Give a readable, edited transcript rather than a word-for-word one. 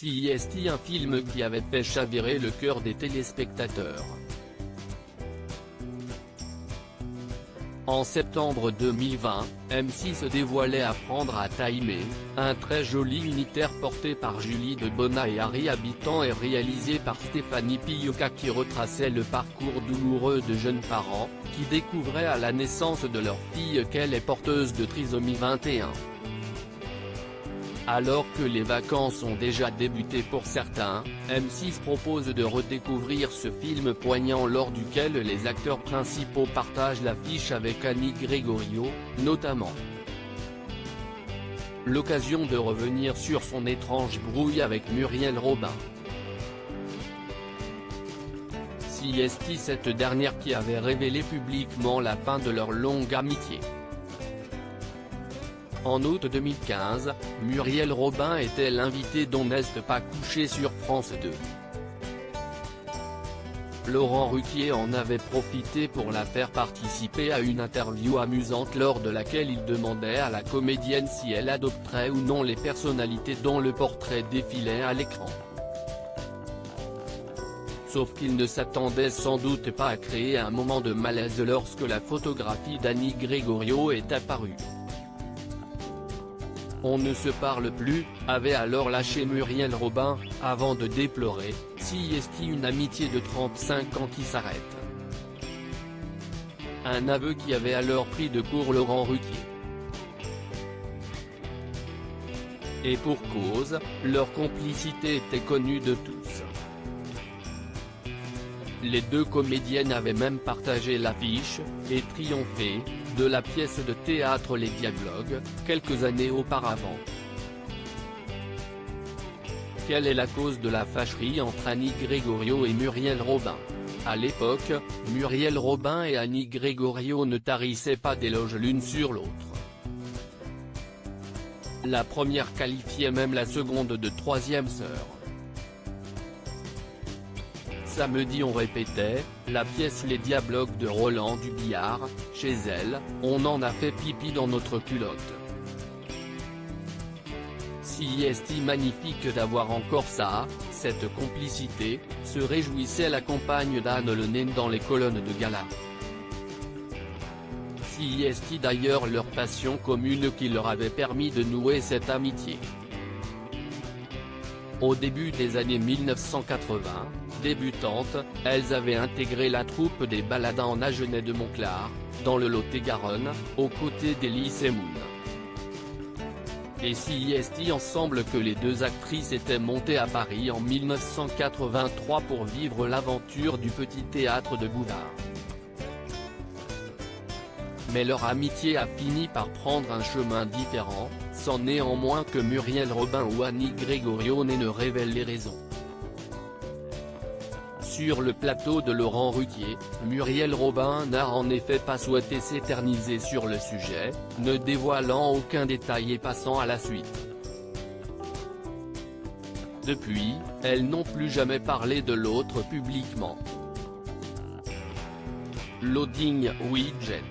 CIST, un film qui avait fait chavirer le cœur des téléspectateurs. En septembre 2020, M6 dévoilait Apprendre à Timer, un très joli unitaire porté par Julie Debona et Harry Habitant et réalisé par Stéphanie Pioca qui retraçait le parcours douloureux de jeunes parents, qui découvraient à la naissance de leur fille qu'elle est porteuse de trisomie 21. Alors que les vacances ont déjà débuté pour certains, M6 propose de redécouvrir ce film poignant lors duquel les acteurs principaux partagent l'affiche avec Annie Gregorio, notamment. L'occasion de revenir sur son étrange brouille avec Muriel Robin. CIST, cette dernière qui avait révélé publiquement la fin de leur longue amitié. En août 2015, Muriel Robin était l'invitée d'On n'est pas couché sur France 2. Laurent Ruquier en avait profité pour la faire participer à une interview amusante lors de laquelle il demandait à la comédienne si elle adopterait ou non les personnalités dont le portrait défilait à l'écran. Sauf qu'il ne s'attendait sans doute pas à créer un moment de malaise lorsque la photographie d'Annie Gregorio est apparue. On ne se parle plus, avait alors lâché Muriel Robin, avant de déplorer, CIST, une amitié de 35 ans qui s'arrête. Un aveu qui avait alors pris de court Laurent Ruquier. Et pour cause, leur complicité était connue de tous. Les deux comédiennes avaient même partagé l'affiche, et triomphé, de la pièce de théâtre Les Dialogues, quelques années auparavant. Quelle est la cause de la fâcherie entre Annie Gregorio et Muriel Robin? À l'époque, Muriel Robin et Annie Gregorio ne tarissaient pas d'éloges l'une sur l'autre. La première qualifiait même la seconde de troisième sœur. Samedi on répétait, la pièce Les Dialogues de Roland Dubillard, chez elle, on en a fait pipi dans notre culotte. CIST, magnifique d'avoir encore ça, cette complicité, se réjouissait la compagne d'Anne Le Nain dans les colonnes de gala. CIST, d'ailleurs leur passion commune qui leur avait permis de nouer cette amitié. Au début des années 1980, débutantes, elles avaient intégré la troupe des Baladins en Agenais de Montclar, dans le Lot-et-Garonne, aux côtés d'Elie Moon. Et CIST ensemble que les deux actrices étaient montées à Paris en 1983 pour vivre l'aventure du petit théâtre de Bouvard. Mais leur amitié a fini par prendre un chemin différent, sans néanmoins que Muriel Robin ou Annie Gregorio ne révèlent les raisons. Sur le plateau de Laurent Ruquier, Muriel Robin n'a en effet pas souhaité s'éterniser sur le sujet, ne dévoilant aucun détail et passant à la suite. Depuis, elles n'ont plus jamais parlé de l'autre publiquement. Loading Widget.